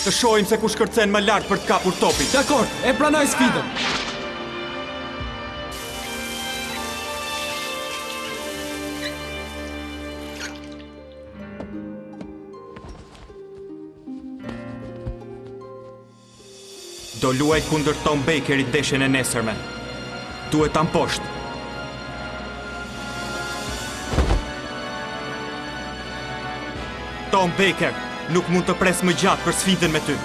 Të shohim se ku shkërcen më lart për të kapur topin. Dakor, e pranoj sfidën. Do luaj kundër Tom Bakerit ndeshjen e nesërme. Duhet ta mposht. Tom Baker nuk mund të pres më gjatë për sfidën me ty.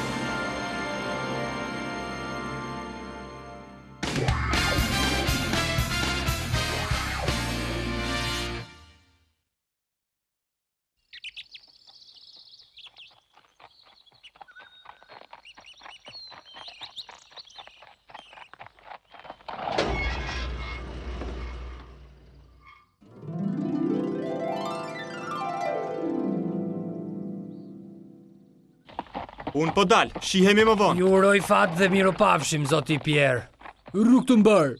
Unë po dal, shihemi më vonë. Ju uroj fat dhe miropafshim, zoti Pierre. Rrugë të mbar.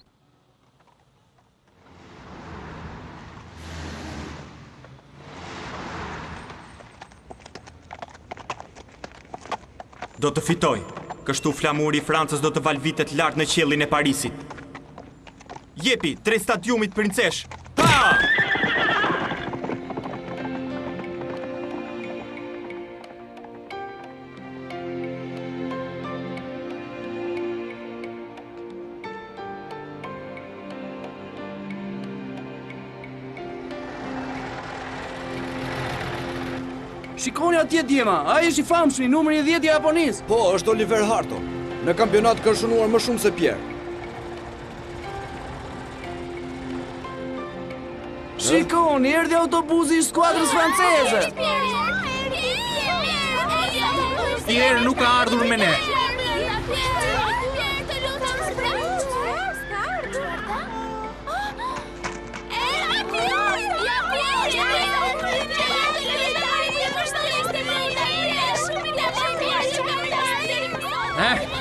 Do të fitoj. Kështu flamuri i Francës do të valvitet lart në qiellin e Parisit. Jepi, drejt stadiumit princesh. Ha! Shikoni atje djema, ai është i famshëm, numri 10 i Japonisë. Po, është Oliver Harton. Në kampionat ka shënuar më shumë se Pierre. Shikoni, erdhi autobusi i skuadrës franceze. Pierre nuk ka ardhur me ne.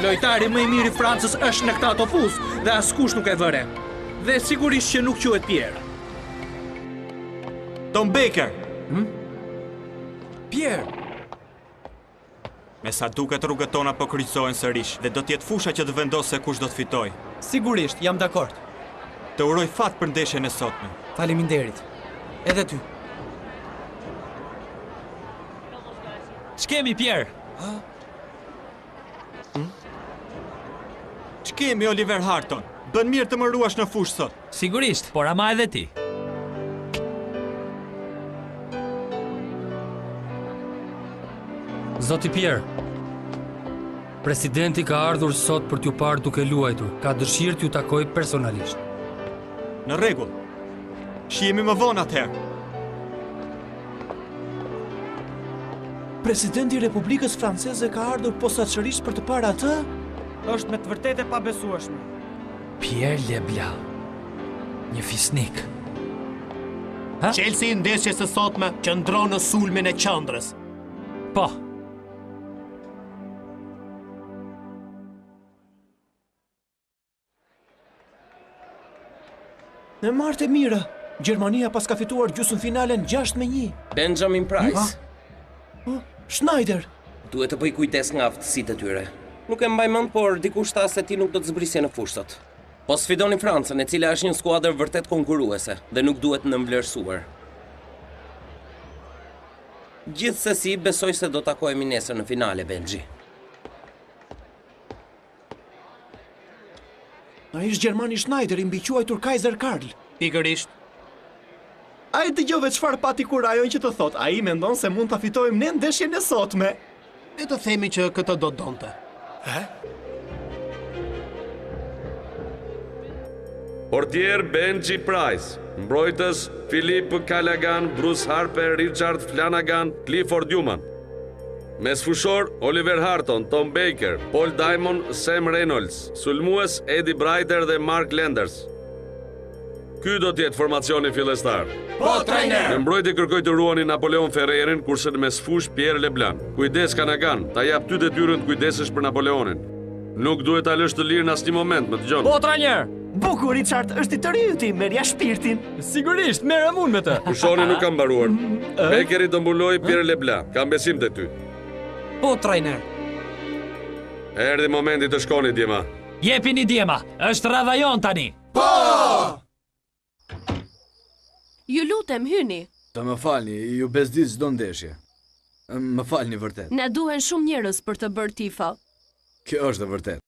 Lojtari më i mirë i Francës është në këtë autobus dhe askush nuk e vëre. Dhe sigurisht që nuk quhet Pierre. Tom Baker. Pierre. Me sa duket rrugët tona po kryqëzohen sërish dhe do t'jetë fusha që të vendosë se kush do të fitojë. Sigurisht, jam dakord. Të uroj fat për ndeshjen e sotme. Faleminderit. Edhe ty. Ç'kemi Pierre? Ç'kemi Oliver Harton? Bën mirë të më ruash në fushë sot. Sigurisht, por ama edhe ti. Zoti Pierre, presidenti ka ardhur sot për t'ju parë duke luajtur. Ka dëshirë t'ju takoj personalisht. Në rregull. Shihemi më vonë atëherë. Presidenti i Republikës Franceze ka ardhur posaçërisht për të parë atë? Është me të vërtetë e pabesueshme. Pierre Leblanc, një fisnik. Chelsea ndeshjes së sotme qëndron në sulmin e qendrës. Po. Në martë e mira, Gjermania pas ka fituar gjysmëfinalen 6-1. Benjamin Price. Schneider. Duhet të bëj kujdes nga aftësitë e tyre. Nuk e mbaj mend, por dikush tha se ti nuk do të zbrisje në fushë sot. Po sfidoni Francën, e cila është një skuadër vërtet konkurruese dhe nuk duhet nënvlerësuar. Gjithsesi, besoj se do takohemi nesër në finale, Belgji. Ai është Gjermani Schneider, i mbiquajtur Kaiser Karl. Pikërisht. Ai dëgjove çfarë pati kur ajo që të thot, ai mendon se mund ta fitojmë ne ndeshjen e sotme. Le të themi që këtë do donte. Portier Benji Price, mbrojtës Philip Callaghan, Bruce Harper, Richard Flanagan, Clifford Newman. Mesfushor Oliver Harton, Tom Baker, Paul Diamond, Sam Reynolds, sulmues Eddie Breiter dhe Mark Lenders. Ky do t'jetë formacioni fillestar. Po, trajner! Në mbrojtje kërkoj të ruani Napoleon Ferrerin, kurse në mesfush Pierre Leblanc. Kujdes Callaghan, ta jap ty detyrën të kujdesesh për Napoleonin. Nuk duhet ta lësh të lirë në asnjë moment, më dëgjon. Po, trajner! Bukur, Richard, është i tërë yti, merja shpirtin. Sigurisht, merrem unë me të. Pushoni nuk kam mbaruar. Bekeri do mbuloj Pierre Leblanc. Kam besim te ty. Po, trajner. Erdhi momenti të shkoni, Djema. Jepini Djema, është radha jon tani. Ju lutem, hyni. Të më falni, ju bezdis çdo ndeshje. Më falni vërtet. Ne duhen shumë njerëz për të bërë tifo. Kjo është e vërtet.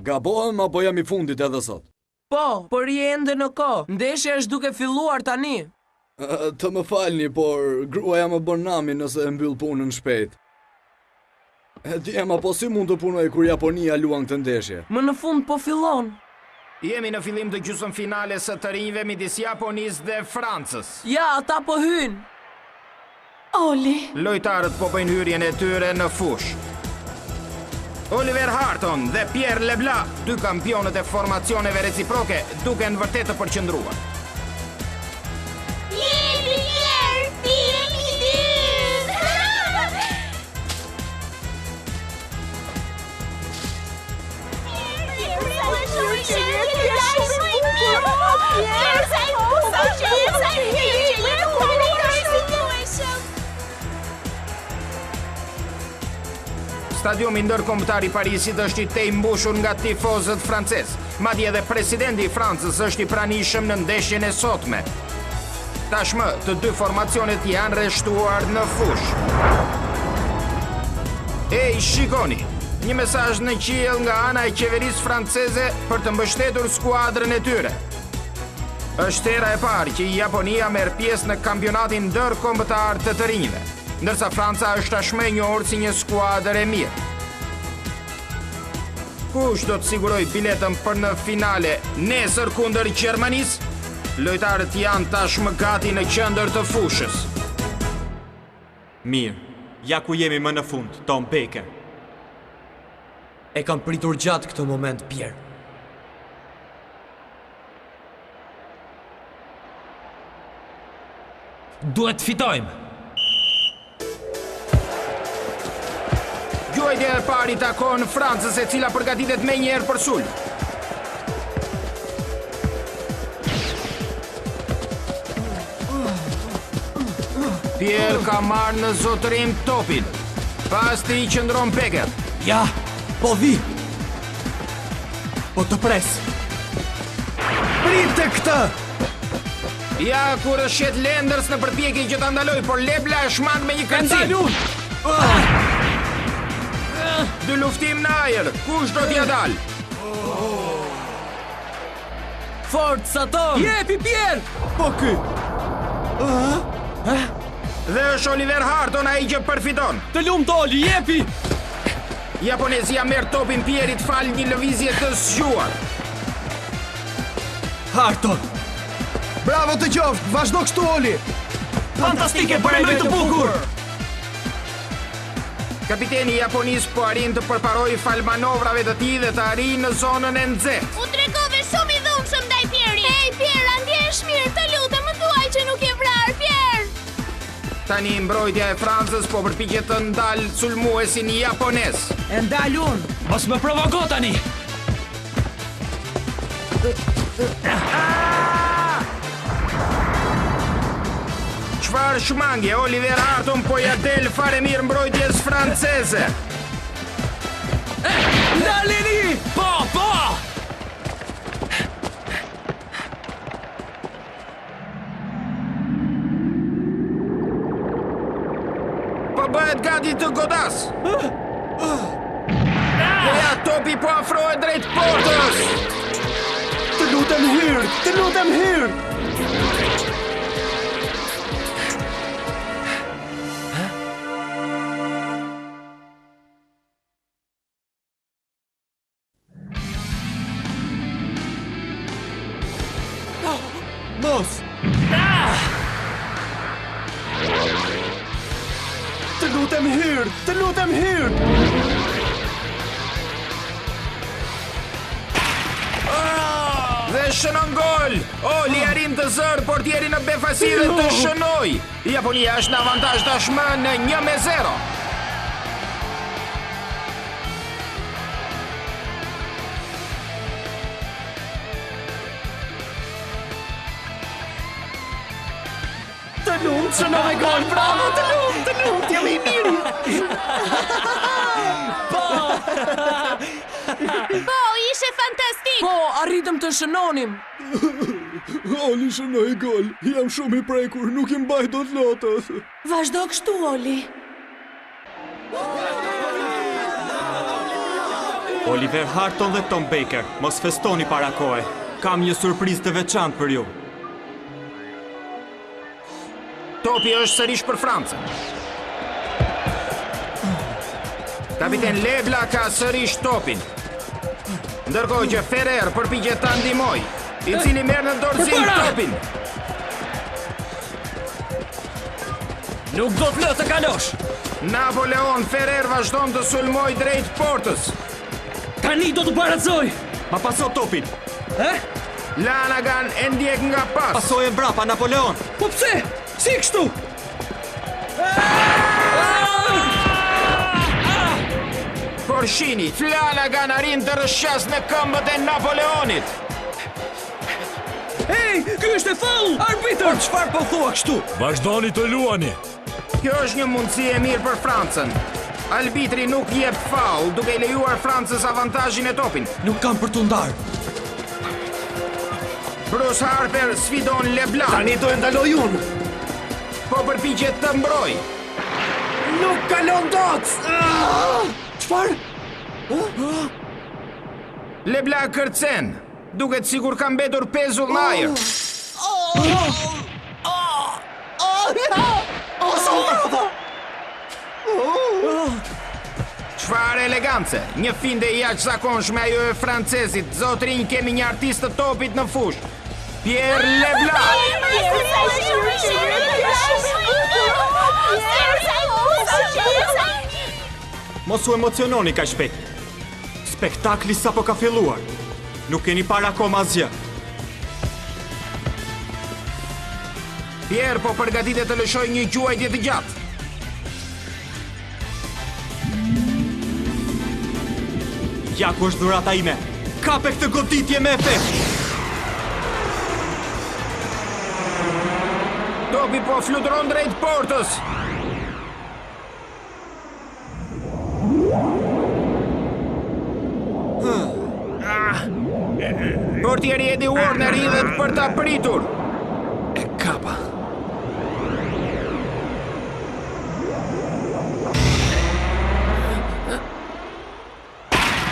Gabohem apo jam i fundit edhe sot? Po, por je ende në kohë. Ndeshja është duke filluar tani. Të më falni, por gruaja më bën nami nëse e mbyll punën shpejt. E Djema, po si mund të punoj kur Japonia luan këtë ndeshje? Më në fund po fillon. Jemi në fillim të gjysmëfinales së të rinjve midis Japonisë dhe Francës. Ja, ata po hyjnë. Oli. Lojtarët po bëjnë hyrjen e tyre në fushë. Oliver Harton dhe Pierre Leblanc, dy kampionët e formacioneve reciproke, duken vërtet të përqendruar. Jemi Pierre, Stadiumi ndërkombëtar i Parisit është i tej mbushur nga tifozët francez. Madje edhe presidenti i Francës është i pranishëm në ndeshjen e sotme. Tashmë, të dy formacionet janë rreshtuar në fushë. Ej, shikoni! Një mesazh në qiell nga ana e qeverisë franceze për të mbështetur skuadrën e tyre. Është hera e parë që Japonia merr pjesë në kampionatin ndërkombëtar të të rinjve, ndërsa Franca është tashmë e njohur si një skuadër e mirë. Kush do të siguroj biletën për në finale nesër kundër Gjermanisë? Lojtarët janë tashmë gati në qendër të fushës. Mirë, ja ku jemi më në fund, Tom Baker. E kam pritur gjatë këtë moment, Pierre. Duhet fitojmë. Gjuajtja e parë i takon Francës, e cila përgatitet menjëherë për sulm. Pierre ka marrë në zotërim topin. Pas të i qëndron Becker. Ja, po vi. Po të pres. Prite këtë! Ja, kur është shet Lenders në përpjekje që ta ndaloj, por Leblanc është shmang me një kërcim. Dy luftim në ajër, kush do t'ja dal? Forca Tom! Jepi Pierre! Po ky! Dhe është Oliver Harton ai që përfiton. Të lumt Oli, jepi! Japonezia merr topin Pierit fal një lëvizje të zgjuar. Harton! Bravo të qoftë, vazhdo kështu Oli! Fantastike, bëre lojë të bukur! Kapiteni i Japonisë po arrin të përparojë fal manovrave të tij dhe të arrijë në zonën e nxehtë. U tregove shumë i dhunshëm ndaj Pierit. Hey Pierre, ndjehesh mirë, të lutem, më thuaj që nuk je vrarë, Pierre. Tani mbrojtja e Francës po përpiqet të ndalë sulmuesin japonez. E ndal unë. Mos më provoko tani. Çfarë shmangje, Oliver Harton po ja del fare mirë mbrojtjes franceze. Dalini! Po! Po bëhet gati të godas. Ja, topi po afrohet drejt portës. Të lutem hyr, të lutem hyr. Mos! Të lutem hyr, të lutem hyr. Dhe shënon gol! Oli arrin të zërë portieri në befasi dhe të shënoj. Japonia është në avantazh tashmë në 1-0. Të lumt, shënoj gol, bravo, të lumt, jam i mirë. Po, ishe fantastik. Po, arritëm të shënonim. Oli shënoi gol, jam shumë i prekur, nuk i mbaj dot lotës. Vazhdo kështu, Oli. Oliver Harton dhe Tom Baker, mos festoni para kohe. Kam një surprizë të veçantë për ju. Topi është sërish për Francën. Kapiten Lebla ka sërish topin. Ndërkohë që Ferrer përpiqet ta ndihmoj, i cili merr në dorëzim topin. Nuk do të lë të kalosh. Napoleon Ferrer vazhdon të sulmoj drejt portës. Tani do të baratzoj. Ma paso topin. Lanagan e ndjek nga pas. Pasoj e mbrapa, Napoleon. Po pse? Si kështu? Porshini, Flanagan arrin të rrshas në këmbët e Napoleonit. Hey, ky është e faull! Arbitër! Çfarë po thua kështu? Vazhdoni të luani. Kjo është një mundësi e mirë për Francën. Arbitri nuk jep faull, duke i lejuar Francës avantazhin e topin. Nuk kam për të ndarë. Bruce Harper sfidon Leblanc. Tani do e ndaloj unë. Po përpiqet të mbroj. Nuk kalon dot. Çfarë? Leblanc kërcen. Duket sikur ka mbetur pezull në ajër. Çfarë elegance, një finte i jashtëzakonshme ajo e francezit. Zotrinj, kemi një artist të topit në fush. Pierre Leblanc. Mos u emociononi kaq shpejt. Spektakli sapo ka filluar. Nuk keni parë akoma asgjë. Pierre po përgatitet të lëshojë një gjuajtje të gjatë. Ja ku është dhurata ime. Kape këtë goditje me efekt. Topi po fluturon drejt portës. Portieri Eddie Warner hidhet për ta pritur. E kapa.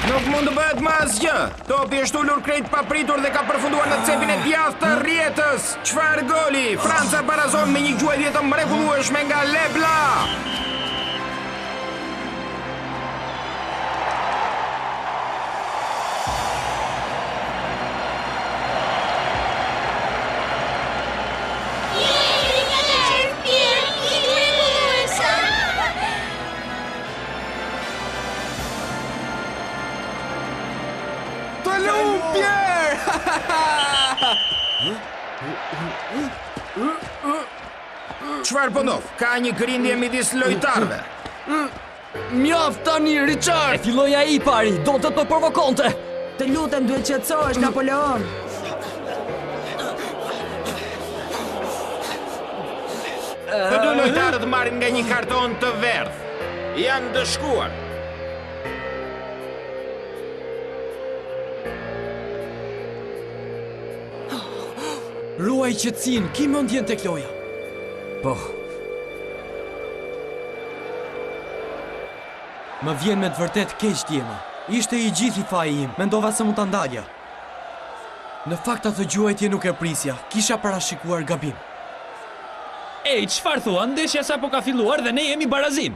Nuk mund të bëhet më asgjë. Topi është ullur krejt papritur dhe ka përfunduar në cepin e djathtë të rrjetës. Çfarë goli? Franca barazon me një gjuajtje të mrekullueshme nga Lebla. Çfarë po ndodh? Ka një grindje midis lojtarëve. Mjaft tani, Richard! E filloi ai pari, do të të provokonte. Të lutem, duhet qetësohesh, Napoleon. Të dy lojtarët marrin nga një karton të verdh. Janë dëshkuar. Ruaj qetësinë, ki mendjen tek loja. Po. Më vjen me të vërtet keq djema. Ishte i gjithi faji im, mendova se mund ta ndalja. Në fakt atë gjuajtje nuk e prisja, kisha parashikuar gabim. Ej, çfarë thua? Ndeshja sapo ka filluar dhe ne jemi barazim.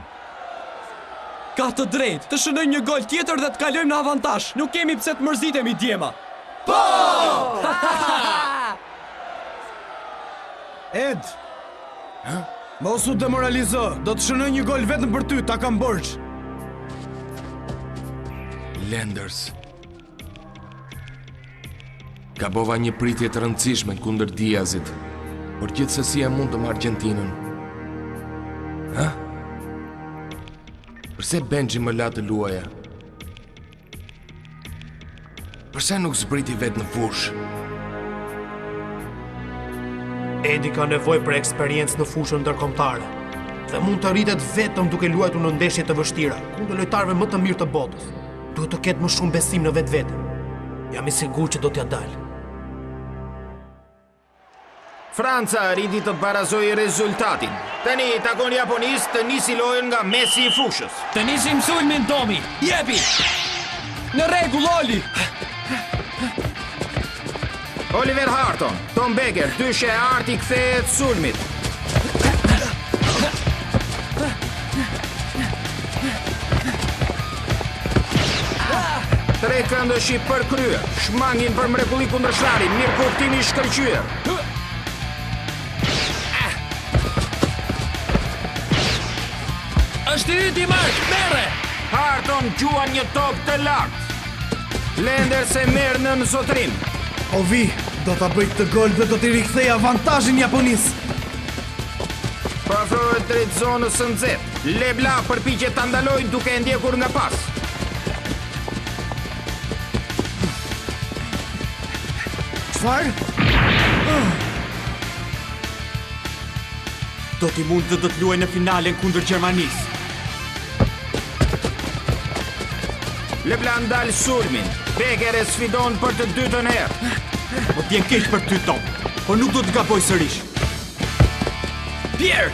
Ka të drejtë, të shënoj një gol tjetër dhe të kalojmë në avantazh. Nuk kemi pse të mërzitemi djema. Po! Ed! Mos u demoralizo, do të shënoj një gol vetëm për ty, ta kam borxh. Lenders. Gabova një pritje të rëndësishme kundër Diazit, por gjithsesi e mundëm Argentinën. Ha? Përse Benji më la të luaja? Përse nuk zbriti vetë në fushë? Edi ka nevojë për eksperiencë në fushën ndërkombëtare dhe mund të rritet vetëm duke luajtur në ndeshje të vështira kundër lojtarëve më të mirë të botës. Duhet të ketë më shumë besim në vetvete. Jam i sigurt që do t'ja dalë. Franca arriti të barazojë rezultatin. Tani takon japonistë të nisi lojën nga mesi i fushës. Të nisim sulmin, Tomi. Jepi! Në rregull, Oli! Oliver Harton, Tom Becker, dyshe e arti kthehet sulmit. Tre këndësh i përkryer, shmangin për mrekulli kundërshtarin, mirë kuptimi i shkëlqyer. Është i yti Mark, merre! Harton gjuan një top të lartë. Lenders e merr në zotrim. Ovi, do ta bëj këtë gol dhe do t'i rikthej avantazhin japonisë. Përafrohet drejt zonës së nxehtë. Lebla përpiqet ta ndalojë duke e ndjekur nga pas. Çfarë? Do t'i mund të do të luajë në finalen kundër Gjermanisë. Lebla ndal sulmin. Becker e sfidon për të dytën herë. Po t'jen keq për ty, Tom, por nuk do të gaboj sërish. Pierre!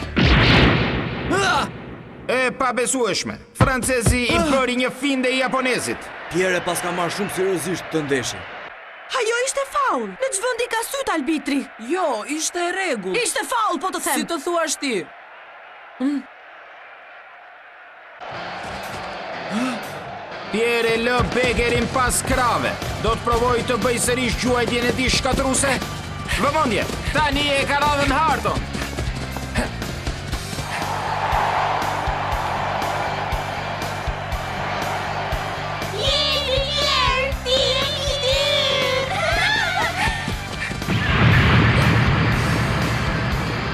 E pabesueshme. Francezi i bëri një finde i japonezit. Pierre pas ka marrë shumë seriozisht të ndeshjen. Ajo ishte faul. Në ç'vendi ka syt arbitri? Jo, ishte rregull. Ishte faul, po të them. Si të thuash ti? Pierre e lë Beckerin pas krave. Do të provoj të bëj sërish gjuajtjen e tij shkatruese. Vëmendje, tani e ka radhën Harton.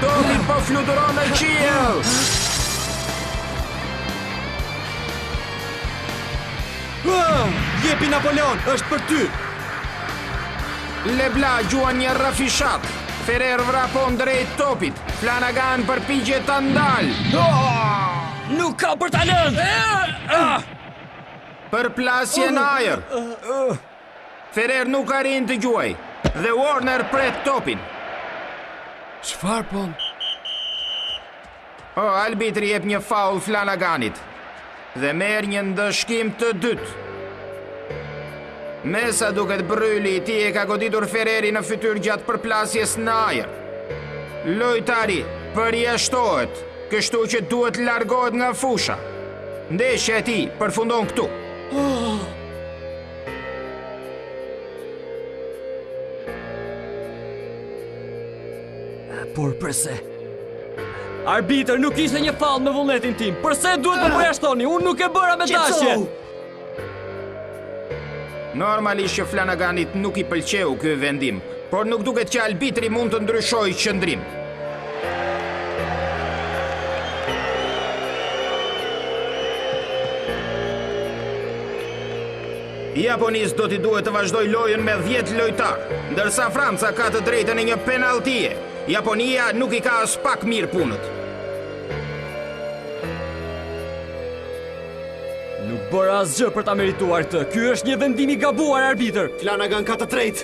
Topi po fluturon në qiell. Jepi Napoleon, është për ty! Lebla gjuan një rafishat. Ferrer vrapon drejt topit. Flanagan përpiqet ta ndalë. Nuk ka për ta lënë! Përplasje në ajër. Ferrer nuk arrin të gjuaj. Dhe Warner pret topin. Çfarë po? Arbitri jep një faul Flanaganit dhe merr një ndëshkim të dytë. Me sa duket Bryli, ti e ka goditur Ferreri në fytyrë gjatë përplasjes në ajër. Lojtari përjashtohet, kështu që duhet largohet nga fusha. Ndeshja e tij përfundon këtu. Por përse? Arbitër, nuk ishte një fall me vullnetin tim. Përse duhet më përjashtoni? Unë nuk e bëra me dashje. Normalisht që Flanaganit nuk i pëlqeu ky vendim, por nuk duket që arbitri mund të ndryshojë qëndrim. Japonisë do t'i duhet të vazhdoj lojën me 10 lojtar, ndërsa Franca ka të drejtën e një penaltie. Japonia nuk i ka as pak mirë punët. Nuk bëra asgjë për ta merituar këtë. Ky është një vendim i gabuar, arbitër. Flanagan ka të drejtë.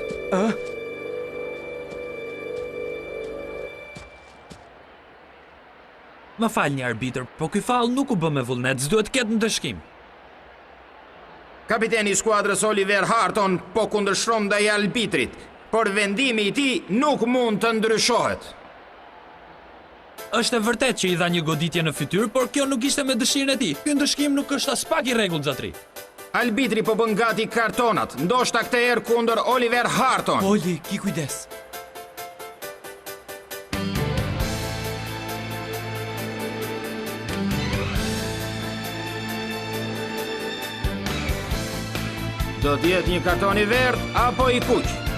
Më falni arbitër, po ky faull nuk u bë me vullnet, s'duhet ketë ndëshkim. Kapiteni i skuadrës Oliver Harton po kundërshton ndaj arbitrit, por vendimi i tij nuk mund të ndryshohet. Është e vërtet që i dha një goditje në fytyrë, por kjo nuk ishte me dëshirën e tij. Ky ndëshkim nuk është as pak i rregullt, zotëri. Arbitri po bën gati kartonat, ndoshta këtë herë kundër Oliver Harton. Oli, ki kujdes. Do t'jetë një karton i verdh apo i kuq?